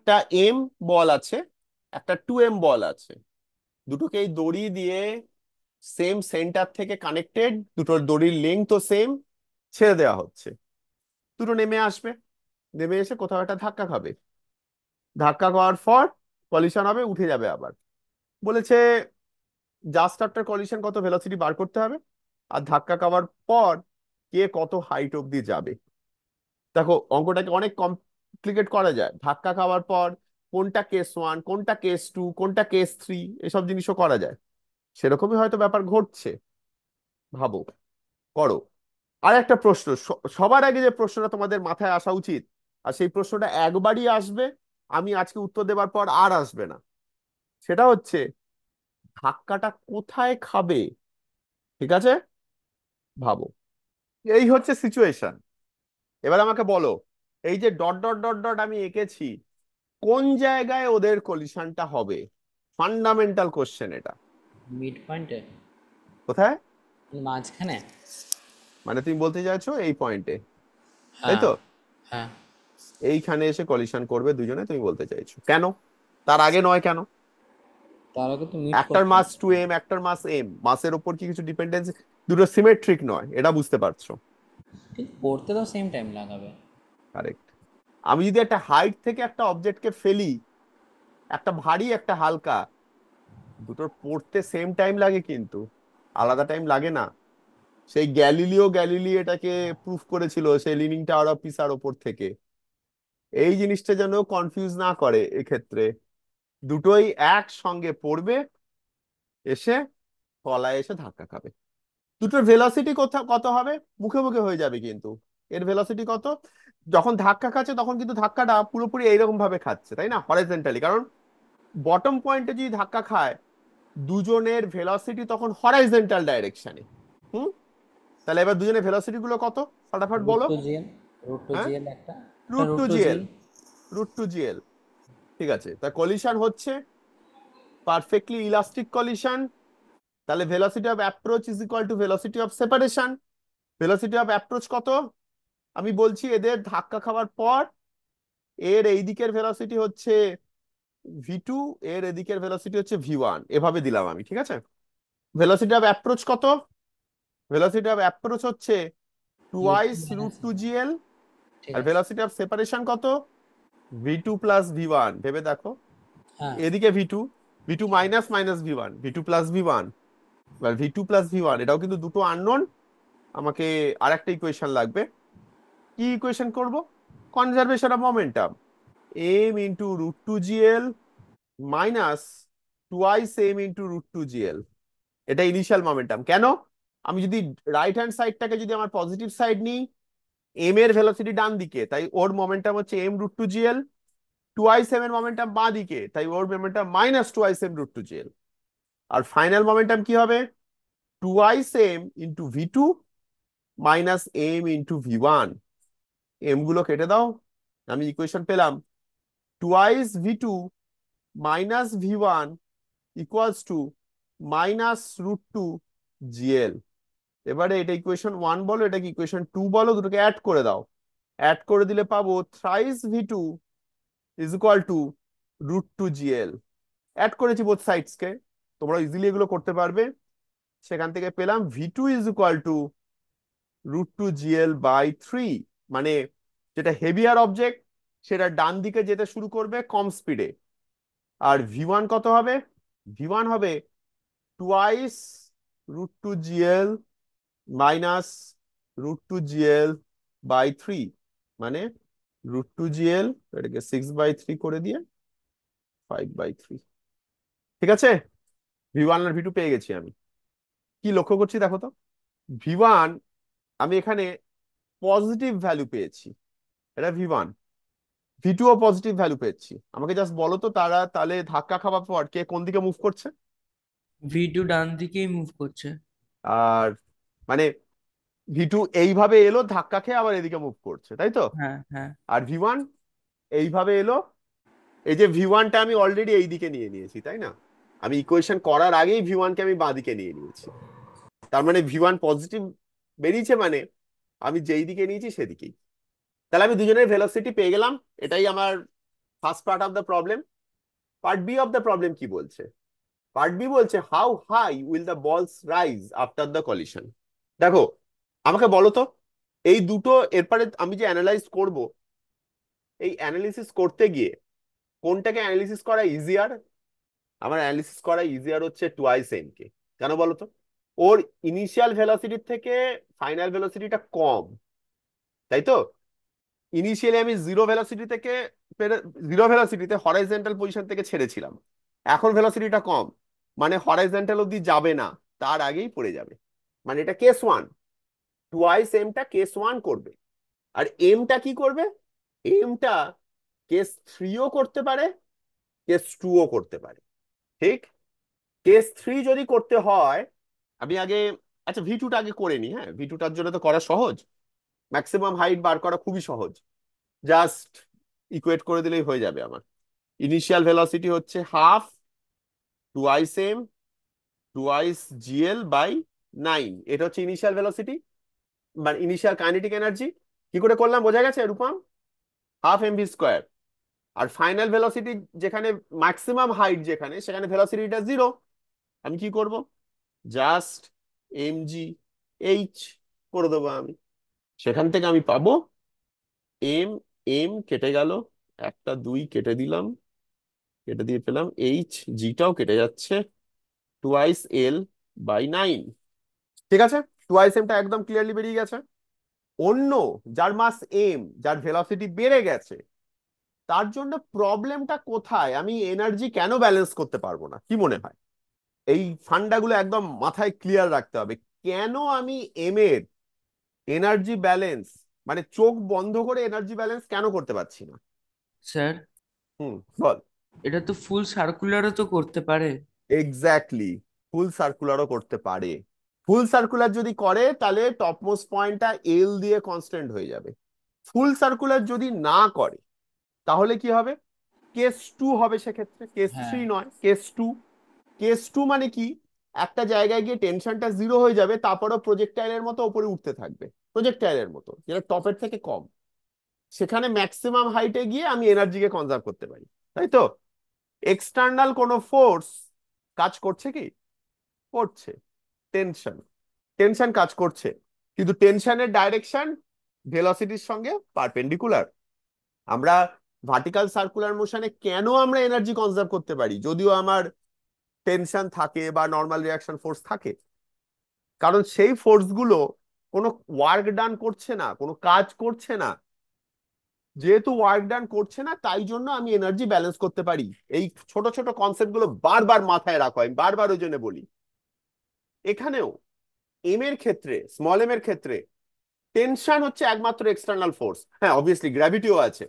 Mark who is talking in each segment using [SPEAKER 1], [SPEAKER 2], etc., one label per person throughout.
[SPEAKER 1] একটা এম বল আছে, একটা 2m বল আছে, দুটোকেই দড়ি দিয়ে সেম সেন্টার থেকে কানেক্টেড, দুটোর দড়ির লেন্থও সেম, ছেড়ে দেওয়া হচ্ছে। দুটো নেমে আসবে, নেমে এসে কোথাও একটা ধাক্কা খাবে, ধাক্কা খাওয়ার পর কলিশন হবে, উঠে যাবে আবার। বলেছে জাস্ট আফটার কলিশন কত ভেলোসিটি বার করতে হবে, আর ধাক্কা খাওয়ার পর কে কত হাইট অব্দি যাবে। দেখো অঙ্কটাকে অনেক কমপ্লিকেট করা যায়, ধাক্কা খাওয়ার পর কোনটা কেস 1, কোনটা কেস 2, কোনটা কেস 3, এসব জিনিসও করা যায়। সেরকমই হয়তো ব্যাপার ঘটছে, ভাবো, করো। আর একটা প্রশ্ন, সবার আগে যে প্রশ্নটা তোমাদের মাথায় আসা উচিত, আর সেই প্রশ্নটা একবারই আসবে, আমি আজকে উত্তর দেবার পর আর আসবে না, সেটা হচ্ছে ধাক্কাটা কোথায় খাবে। ঠিক আছে, ভাবো, এই হচ্ছে সিচুয়েশন। এবার আমাকে বলো, এই যে ডট ডট ডট ডট আমি এঁকেছি, কোন জায়গায় ওদের কলিশনটা হবে? ফান্ডামেন্টাল কোশ্চেন এটা।
[SPEAKER 2] মিড পয়েন্টে,
[SPEAKER 1] কোথায়?
[SPEAKER 2] মাঝখানে।
[SPEAKER 1] মানে তুমি বলতে চাইছো এই পয়েন্টে, তাই
[SPEAKER 2] হ্যাঁ,
[SPEAKER 1] তো?
[SPEAKER 2] হ্যাঁ।
[SPEAKER 1] এইখানে এসে কলিশন করবে দুজনে, তুমি বলতে চাইছো কেন? তার আগে নয় কেন?
[SPEAKER 2] তার আগে তো মিড
[SPEAKER 1] একটার
[SPEAKER 2] করতে
[SPEAKER 1] মাস
[SPEAKER 2] হবে।
[SPEAKER 1] 2m, একটার মাস m, মাসের ওপর কি কিছু ডিপেন্ডেন্সি? দুটো সিমেট্রিক নয়, এটা বুঝতে পারছো?
[SPEAKER 2] কিন্তু পড়তে তো সেম টাইম লাগাবে।
[SPEAKER 1] কারেক্ট। আমি যদি একটা হাইট থেকে একটা অবজেক্টকে ফেলি, একটা ভারী একটা হালকা, দুটোর পড়তে সেম টাইম লাগে কিন্তু আলাদা টাইম লাগে না। সেই গ্যালিলি এটাকে প্রুফ করেছিল সেই লিনিং টাওয়ার অফ পিসার ওপর থেকে। এই জিনিসটা যেন কনফিউজ না করে এক্ষেত্রে, দুটোই একসঙ্গে পড়বে, এসে তলায় এসে ধাক্কা খাবে। দুটোর ভেলোসিটি কত হবে? মুখে মুখে হয়ে যাবে কিন্তু। এর ভেলোসিটি কত? যখন ধাক্কা খাচ্ছে তখন কিন্তু ধাক্কাটা পুরোপুরি এইরকম ভাবে খাচ্ছে, তাই না, হরাইজন্টালি, কারণ বটম পয়েন্টে যদি ধাক্কা খায় দুজনের ভেলোসিটি তখন হরাইজন্টাল ডাইরেকশনে। হুম, তাহলে এবার দুজনের ভেলোসিটি গুলো কত, ফটাফট
[SPEAKER 2] রুট
[SPEAKER 1] বলো।
[SPEAKER 2] টু জিএল, রুট টু
[SPEAKER 1] হ্যাঁ,
[SPEAKER 2] জিএল একটা, একটা
[SPEAKER 1] root
[SPEAKER 2] root
[SPEAKER 1] two
[SPEAKER 2] two G.
[SPEAKER 1] GL, √2gl। ঠিক আছে, তা কলিশন হচ্ছে পারফেক্টলি ইলাস্টিক কলিশন। তাহলে velocity of approach is equal to velocity of separation. Velocity of approach কত? আমি বলছি এদের ধাক্কা খাওয়ার পর এর এই দিকের ভেলোসিটি হচ্ছে v2, এর এদিকের ভেলোসিটি হচ্ছে v1, এভাবে দিলাম আমি, ঠিক আছে। ভেলোসিটি অফ অ্যাপ্রোচ কত? ভেলোসিটি অফ অ্যাপ্রোচ হচ্ছে
[SPEAKER 2] u
[SPEAKER 1] twice root
[SPEAKER 2] minus.
[SPEAKER 1] Two GL.
[SPEAKER 2] ঠিক
[SPEAKER 1] আর
[SPEAKER 2] আছে।
[SPEAKER 1] ভেলোসিটি অফ সেপারেশন কত? v2 + v1, ভেবে দেখো।
[SPEAKER 2] হ্যাঁ।
[SPEAKER 1] এদিকে v2, v2 minus minus v1, v2 + v1, এবার v2 + v1, এটাও কিন্তু দুটো আননোন। আমাকে আরেকটা ইকুয়েশন লাগবে। কি ইকুয়েশন করব? Conservation of momentum, m × √2gl minus √2gl। এটা ইনিশিয়াল মোমেন্টাম। কেন? আমি যদি রাইট হ্যান্ড সাইডটাকে যদি আমার পজিটিভ সাইড নিই, এম এর ভেলোসিটি ডান দিকে, তাই ওর মোমেন্টাম হচ্ছে m√2gl। টুয়াইস এম এর মোমেন্টাম বাঁ দিকে, তাই ওর মোমেন্টাম মাইনাস টুয়াইস m√2gl। আর ফাইনাল মোমেন্টাম কি হবে? Twice m × v2 minus m × v1। M গুলো কেটে দাও, আমি ইকুয়েশন পেলাম twice v2 minus v1 equals to -√2gl। এবারে এটা ইকুয়েশন 1 বলো, এটাকে ইকুয়েশন 2 বলো, দুটোকে অ্যাড করে দাও। অ্যাড করে দিলে পাবো thrice v2 is equal to √2gl। Add করেছি বোথ সাইডস কে, তোমরা ইজিলি এগুলো করতে পারবে। সেখান থেকে পেলাম v2 is equal two √2gl/3। মানে যেটা হেভিয়ার অবজেক্ট সেটা ডান দিকে যেতে শুরু করবে কম স্পিডে। আর v1 কত হবে? v1 হবে টুয়াইস √2gl মাইনাস √2gl/3, মানে √2gl, এটাকে 6/3 করে দিয়ে 5/3। ঠিক আছে, v1 আর v2 পেয়ে গেছি আমি। কি লক্ষ্য করছি দেখো তো, v1 আমি এখানে পজিটিভ ভ্যালু পেয়েছি, এটা v1। v2 ও পজিটিভ ভ্যালু পেয়েছি। আমাকে জাস্ট বলো তো তারা তাহলে ধাক্কা খাওয়ার পর কে কোন দিকে মুভ করছে?
[SPEAKER 3] ভিডিও ডান দিকেই মুভ করছে।
[SPEAKER 1] আর মানে v2 এইভাবে এলো ধাক্কা খেয়ে আবার এদিকে মুভ করছে, তাই তো?
[SPEAKER 3] হ্যাঁ, হ্যাঁ।
[SPEAKER 1] আর v1 এইভাবে এলো, এই যে v1টা আমি অলরেডি এই দিকে নিয়ে নিয়েছি, তাই না? আমি ইকুয়েশন করার আগেই v1কে আমি বাঁ দিকে নিয়ে নিয়েছি। তার মানে v1 পজিটিভ বেরিয়েছে, মানে আমি যেই দিকে নিয়েছি সেদিকেই। তাহলে আমি দুজনের ভেলোসিটি পেয়ে গেলাম, এটাই আমার first part of the problem. Part B of the problem কি বলছে? পার্ট বি বলছে how high will the balls rise after the collision. দেখো, আমাকে বলো তো, এই দুটো এরপরে আমি যে অ্যানালাইজ করব, এই অ্যানালিসিস করতে গিয়ে কোনটাকে অ্যানালিসিস করা ইজিয়ার? আমার অ্যানালিসিস করা ইজিয়ার হচ্ছে টুয়াইস এম কে। কেন বলো তো? ওর ইনিশিয়াল ভেলোসিটির থেকে ফাইনাল ভেলোসিটিটা কম, তাই তো? ইনিশিয়ালি আমি জিরো ভেলোসিটিতে হরাইজন্টাল পজিশন থেকে ছেড়েছিলাম, এখন ভেলোসিটিটা কম, মানে হরাইজন্টাল অব্দি যাবে না, তার আগেই পড়ে যাবে। মানে এটা কেস ওয়ান। টুয়াইস এমটা কেস ওয়ান করবে, আর এমটা কি করবে? এমটা কেস থ্রিও করতে পারে, কেস টুও করতে পারে। ঠিক? কেস থ্রি যদি করতে হয়, আমি আগে, আচ্ছা ভি2টা আগে করে নি। হ্যাঁ, ভি2টার জন্য তো করা সহজ, ম্যাক্সিমাম হাইট বার করা খুবই সহজ, জাস্ট ইকুয়েট করে দিলেই হয়ে যাবে আমার। ইনিশিয়াল ভেলোসিটি হচ্ছে half twice M twice GL by 9, এটা হচ্ছে ইনিশিয়াল ভেলোসিটি, মানে ইনিশিয়াল কাইনেটিক এনার্জি। কি করে করলাম বোঝা গেছে Rupam? Half M V square. আর ফাইনাল ভেলোসিটি যেখানে, ম্যাক্সিমাম হাইট যেখানে, সেখানে ভেলোসিটিটা 0। আমি কি করব? জাস্ট এম জি এইচ করে দেবো আমি। সেখান থেকে আমি পাবো এম, এম কেটে গেল, একটা 2 কেটে দিলাম, কেটে দিয়ে পেলাম এইচ, জিটাও কেটে যাচ্ছে, টুয়াইস এল বাই 9। ঠিক আছে, টুয়াইস এমটা একদম ক্লিয়ারলি বেরিয়ে গেছে। অন্য যার মাস এম, যার ভেলোসিটি বেড়ে গেছে, তার জন্য প্রবলেমটা কোথায়? আমি এনার্জি কেন ব্যালেন্স করতে পারবো না, কি মনে হয়? এই ফান্ডাগুলো একদম মাথায় ক্লিয়ার রাখতে হবে। কেন আমি এম এর এনার্জি ব্যালেন্স, মানে চোখ বন্ধ করে এনার্জি ব্যালেন্স কেন করতে পারছি না?
[SPEAKER 3] স্যার,
[SPEAKER 1] হুম, বল।
[SPEAKER 3] এটা তো ফুল সার্কুলারও তো করতে পারে।
[SPEAKER 1] এক্স্যাক্টলি, ফুল সার্কুলারও করতে পারে। ফুল সার্কুলার যদি করে তাহলে টপমোস্ট পয়েন্টটা এল দিয়ে কনস্ট্যান্ট হয়ে যাবে। ফুল সার্কুলার যদি না করে তাহলে কি হবে? কেস টু হবে সেক্ষেত্রে, কেস
[SPEAKER 2] হ্যাঁ
[SPEAKER 1] থ্রি নয়, কেস টু। কেস টু মানে কি? একটা জায়গায় গিয়ে টেনশনটা 0 হয়ে যাবে, তারপরেও প্রজেক্টাইলের মতো উপরে উঠতে থাকবে, প্রজেক্টাইলের মতো, যেটা টপের থেকে কম। সেখানে ম্যাক্সিমাম হাইটে গিয়ে আমি এনার্জিকে কনজার্ভ করতে পারি, তাই তো? এক্সটার্নাল কোনো ফোর্স কাজ করছে কি? করছে, টেনশন। টেনশন কাজ করছে, কিন্তু টেনশনের ডাইরেকশন ভেলোসিটির সঙ্গে পারপেন্ডিকুলার। আমরা ভার্টিক্যাল সার্কুলার মোশনে কেন আমরা এনার্জি কনজার্ভ করতে পারি যদিও আমার টেনশন থাকে বা নর্মাল রিয়াকশন ফোর্স থাকে? কারণ সেই ফোর্স গুলো কোনো ওয়ার্ক ডান করছে না, কোনো কাজ করছে না। যেহেতু ওয়ার্ক ডান করছে না, তাই জন্য আমি এনার্জি ব্যালেন্স করতে পারি। এই ছোট ছোট কনসেপ্ট গুলো বারবার মাথায় রাখো, আমি বারবার ওই জন্য বলি। এখানেও এম এর ক্ষেত্রে, স্মল এম এর ক্ষেত্রে টেনশন হচ্ছে একমাত্র এক্সটার্নাল ফোর্স। হ্যাঁ, অবভিয়াসলি গ্র্যাভিটিও আছে,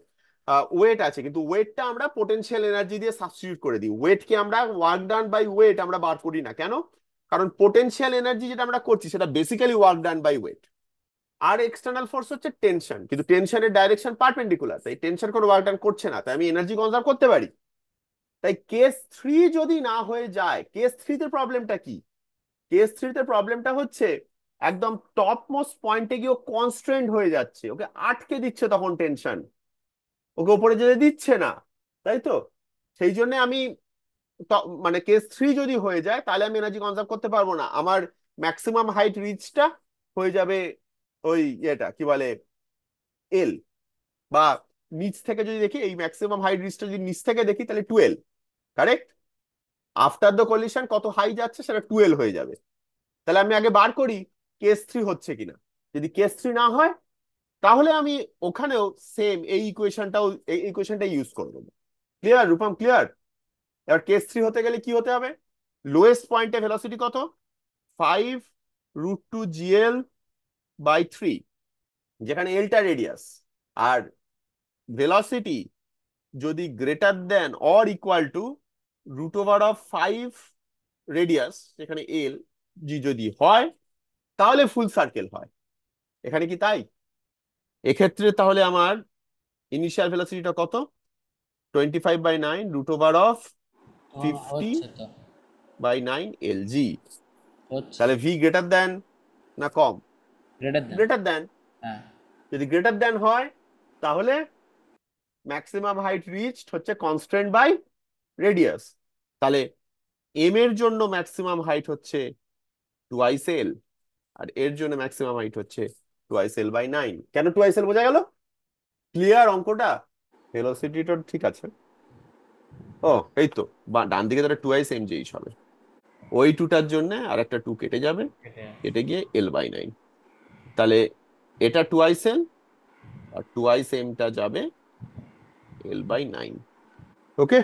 [SPEAKER 1] ওয়েট আছে, কিন্তু ওয়েটটা আমরা পোটেনশিয়াল এনার্জি দিয়ে সাবস্টিটিউট করে দিই। ওয়েটকে আমরা ওয়ার্ক ডান বাই ওয়েট আমরা বার করি না, কেন? কারণ পোটেনশিয়াল এনার্জি যেটা আমরা করছি সেটা basically work done by weight. আর এক্সটার্নাল ফোর্স হচ্ছে টেনশন, কিন্তু টেনশনের ডাইরেকশন পারপেন্ডিকুলার, তাই টেনশন কোনো ওয়ার্ক ডান করছে না, তাই আমি এনার্জি কনজার্ভ করতে পারি। তাই কেস থ্রি যদি না হয়ে যায়, কেস থ্রিতে প্রবলেমটা কি? কেস থ্রিতে প্রবলেমটা হচ্ছে একদম টপ মোস্ট পয়েন্টে গিয়ে কনস্ট্রেন্ট হয়ে যাচ্ছে, ওকে আটকে দিচ্ছে তখন টেনশন, ওকে উপরে যেতে দিচ্ছে না, তাই তো? সেই জন্য আমি মানে কেস থ্রি যদি হয়ে যায় তাহলে আমি এনার্জি কনজার্ভ করতে পারবো না। আমার ম্যাক্সিমাম হাইট রিচটা হয়ে যাবে ওই এটা কি বলে, এল, বা নিচ থেকে যদি দেখি, এই ম্যাক্সিমাম হাইট রিচটা যদি নিচ থেকে দেখি তাহলে 12। কারেক্ট? আফটার দ্য কলিশন কত হাই যাচ্ছে সেটা 12 হয়ে যাবে। তাহলে আমি আগে বার করি কেস থ্রি হচ্ছে কিনা। যদি কেস থ্রি না হয় তাহলে আমি ওখানেও সেম এই ইকুয়েশনটাও, এই ইকুয়েশনটা ইউজ করে দেবো। Clear Rupam, clear? এবার কেস থ্রি হতে গেলে কি হতে হবে? লোয়েস্ট পয়েন্টে ভেলোসিটি কত? 5√2 GL/3, যেখানে এলটা রেডিয়াস। আর ভেলোসিটি যদি greater than or equal to √5 radius, যেখানে এল জি যদি হয়, তাহলে ফুল সার্কেল হয়। এখানে কি তাই? এক্ষেত্রে তাহলে আমার ইনিশিয়াল ভেলোসিটিটা কত? 25/9 √50
[SPEAKER 2] হচ্ছে তো,
[SPEAKER 1] বাই 9 LG।
[SPEAKER 2] হচ্ছে
[SPEAKER 1] তাহলে ভি গ্রেটার দেন না কম?
[SPEAKER 2] Greater than.
[SPEAKER 1] Greater than.
[SPEAKER 2] হ্যাঁ
[SPEAKER 1] যদি গ্রেটার দেন হয় তাহলে ম্যাক্সিমাম হাইট রিচড হচ্ছে কনস্ট্রেন্ট বাই রেডিয়াস। তাহলে এম এর জন্য ম্যাক্সিমাম হাইট হচ্ছে টুয়াইস এল, আর এর জন্য ম্যাক্সিমাম হাইট হচ্ছে টুয়াইস এল বাই 9। কেন টুয়াইস এল বোঝা গেল? ক্লিয়ার অঙ্কটা? ভেলোসিটিটা ঠিক আছে। ও এই তো, ডান দিকে তাহলে টুয়াইস এম জেইচ হবে। ওই টুটার জন্য আর একটা টু কেটে যাবে, কেটে গিয়ে এল বাই 9। তাহলে এটা টুয়াইস এল, আর টুয়াইস এমটা যাবে এল বাই 9। ওকে।